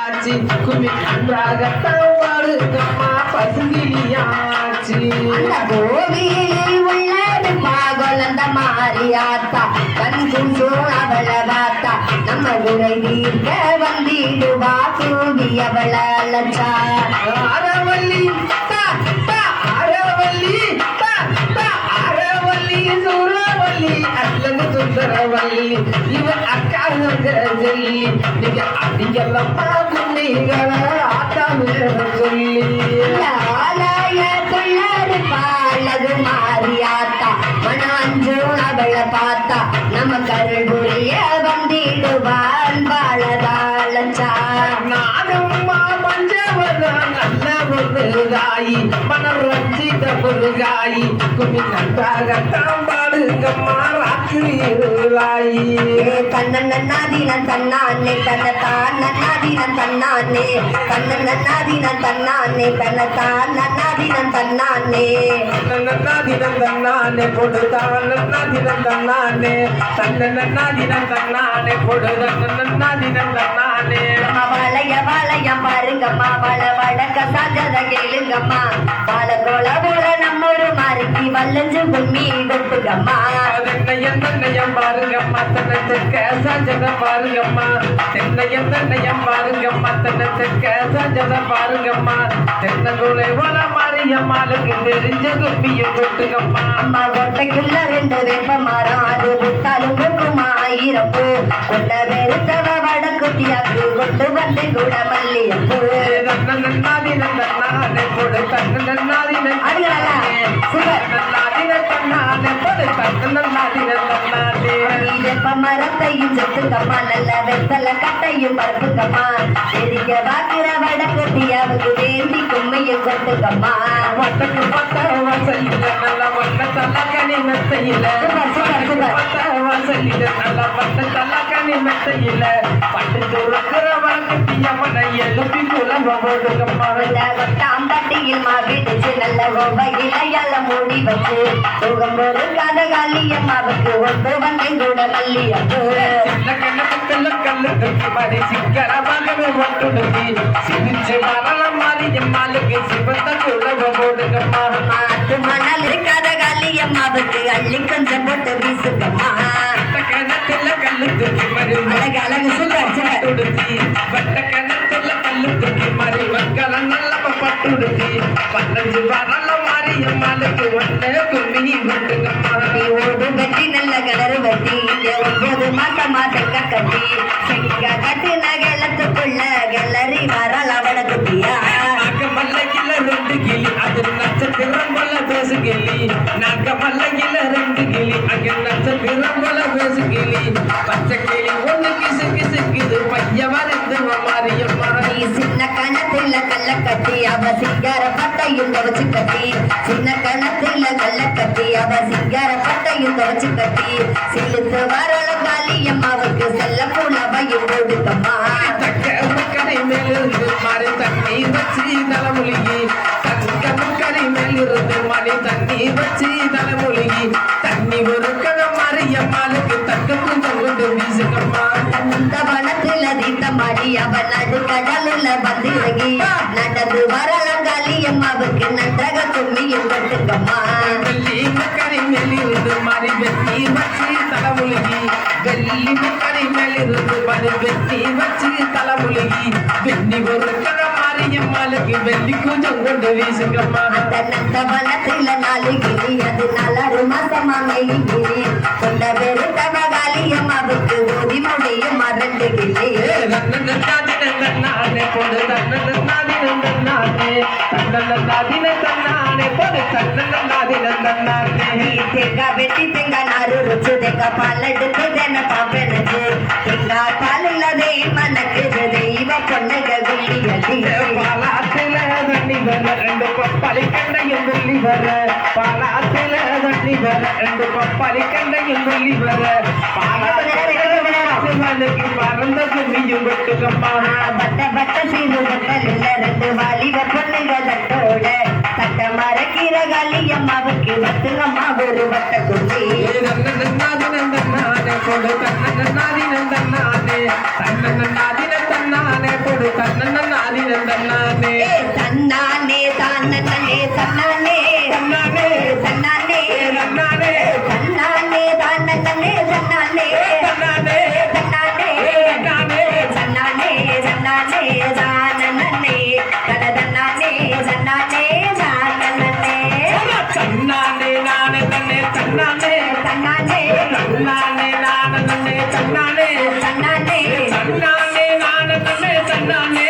ஆச்சு கும்மி நன்றாகத்தான் பாடுங்கம்மா பசுங்கிலியாச்சு அந்த கோவிலில் உள்ளது பாகொலந்த மாரியாத்தா கண் குண்டு அவள பார்த்தா நம்ம குறை தீர்க்க வந்திடுவா தூவி அவள லட்சா அறவல்லி அறவல்லி அறவல்லி சூறவல்லி அல்லது சுந்தரவல்லி இவன் அக்காங்க சொல்லி நீங்க அப்படிங்கெல்லாம் நீங்கள ஆட்டாம சொல்லி ஆலயத்துள்ளது பாலது மாரியாத்தா மனாஞ்சு அவள பார்த்தா நம்ம கருள் புரிய வந்திடுவான் பாலதாளச்சா நானும்மா பஞ்சவதா நல்ல பொருளாயி மனரஞ்சித பொருளாயி குமி நன்றாகத்தான் பாடுங்கம்மா ராத்திரியாயி கண்ணன் தன்னானே தன்னத்தான் நன்னாதீனன் தன்னானே கண்ணன் தன்னானே தன்னத்தான் நன்னாதீனன் தன்னானே நன்னாதினம் தன்னானே பொடுதான் நன்னாதினம் தன்னானே நன்னாதினம் தன்னானே பொடுதான் நன்னாதினம் தன்னானே வளையம் பாருங்கம்மா வடக்க சாஜத கேளுங்கம்மா பாலத்தோள போல நம்ம ஒரு மாறிக்கு வல்லஞ்சு கும்மி கொட்டுங்கம்மா தென்னையம் பாருங்கம்மா தன்னத்துக்க சாஜத பாருங்கம்மா தென்னையம் பாருங்கம்மா தன்னத்துக்க சாஜத பாருங்கம்மா தென்னங்குலை வள மாரியம்மாளுக்கு தெரிஞ்ச கும்மியும் கொட்டுங்கம்மா அம்மா கொட்டைக்குள்ள 2 வேப்ப மரம் அது விட்டாலும் கொக்குமா 1000 பூ கொண்ட வெறுத்தவ வடக்குட்டியாக்கு கொண்டு வந்து கூட மல்லியப்பூ நன்னாதினம் தன்னானே பொடு நன்னாதினம் தன்னானே பொடு நன்னாதினம் தன்னானே வேப்ப மரத்தையும் செத்துக்கம்மா நல்ல வெத்தல கட்டையும் பருப்புக்கம்மா எரிக்க வாக்குற வடக்குட்டியாவுக்கு வேண்டி கும்மையும் கொட்டுக்கம்மா வட்டக்கு பத்த வாசலில நல்ல வட்ட தலக்கணி மெத்தையில வாசலில நல்ல வட்ட தலக்கணி மெத்தையில பட்டு துறக்கிற வழக்கத்தியம்மனை எழுப்பி குலம்ப போடுங்கம்மா தாம்பட்டியில் மாவிடுச்சு நல்ல கோவையிலையால மூடி வச்சு சுகம் ஒரு கத காலியம்மாவுக்கு ஒன்று வந்து கூட மல்லியப்பூ கல்லு தூக்கி மாறி சிக்கரமாகவே ஒட்டுடுக்கி சிரிச்சு மரணம் மாறி எம்மாளுக்கு சிவந்த குலம்ப போடுங்கம்மா மாட்டு மணல் இருக்காத காலியம்மாவுக்கு அள்ளி கொஞ்சம் போட்டு வீசுங்கம்மா கிணத்துல கல்லு தூக்கி மாறி அழகு பட்டுடுத்தி வட்ட கிணத்துல கல்லு தூக்கி மாறி மக்களம் நல்ல பட்டுடுத்தி 15 வரலாம் மாறி எம்மாளுக்கு ஒன்று கும்மி கொட்டுங்கம்மா ஓடு வெட்டி நல்ல கிணறு வெட்டி 9 மாசமா செங்க கட்டி செங்க கட்டின கிளத்துக்குள்ள கிளறி வரல வடக்குட்டியா மல்லையில 2 கிளி அது நட்சத்திரம் போல பேசு கிளி நாங்க மல்லையில 2 கிளி அங்க நட்சத்திரம் போல பேசு கிளி பச்சை கிளி ஒண்ணு கிசு கிசுக்குது பைய வரைந்து மாரியம்மா சின்ன கணத்துல கல்ல கட்டி அவ சிங்கார பட்டையும் துவச்சு கட்டி சின்ன கணத்துல கல்ல கட்டி அவ சிங்கார பட்டையும் துவச்சு கட்டி சிலுத்து வரல காளியம்மாவுக்கு செல்ல புலவையும் கொடுக்கம்மா கடை மேலிருந்து மாறி தண்ணி வச்சு தலைமொழிகி கடை மேலிருந்து மாறி தண்ணி வச்சு தலைமொழிகி தண்ணி ஒரு கடை மாரியம்மாளுக்கு தக்க கொஞ்சம் கொண்டு வீசுங்கம்மா அந்த வனத்துல தீத்த மாடி அவ நடு கடலுல வந்திறங்கி நடந்து வரலாம் காளியம்மாவுக்கு நன்றாக கும்மியும் கொட்டுங்கம்மா வெள்ளி கடை மேலிருந்து மாறி வெட்டி வச்சு தலைமொழிகி வெள்ளி கடை மேலிருந்து மாறி வெட்டி வச்சு தலைமொழிகி வெண்ணி ஒரு கடை மாரியம்மாளுக்கு வெள்ளி கொஞ்சம் கொண்டு வீசுங்கம்மா அந்த நந்த வனத்துல 4 கிளி அது 4 மாசமா மெய் கிளி கொண்ட வெறுத்தவ காளியம்மாவுக்கு ஓதி முடியும் 2 கிளி தன்னானே பொடு தன்னாதினம் தன்னானே பொடு தன்னாதினம் தன்னானே தேங்காய் வெட்டி தேங்காய் நாறு ருச்சு தேங்காய் பால் எடுத்து தேன பாப்பெடுத்து தேங்காய் பால் இல்லாதே மனக்குது தெய்வ பொண்ணுக குள்ளியடி பாலாத்தில தண்ணி வர 2 பப்பாளி கண்டையும் வெள்ளி வர பாலாத்தில தண்ணி வர 2 பப்பாளி கண்டையும் வெள்ளி வர பாலாத்திற்கு பறந்த கும்மியும் கொட்டுங்கம்மா பட்ட சீது பட்டல் 2 வாலிப பொண்ணுக தட்டோட தட்ட மரக்கிற காளியம்மாவுக்கு வத்துங்கம்மா ஒரு வட்ட குச்சி பொடு தன்னாதினம் தன்னானே பொடு தன்ன தன்னானே தன்னானே தானே தன்னானே தன்னானே தன்னானே தன்னானே தன்னானே தானே தன்னானே தன்னானே தன்னானே தன்னானே தன்னானே தன்னானே தானே தனதன்னானே தன்னானே தானே தன்னானே நானே தன்னே தன்னானே தன்னானே தன்னானே நானே தன்னே தன்னானே தன்னானே தன்னானே நானே தன்னே தன்னானே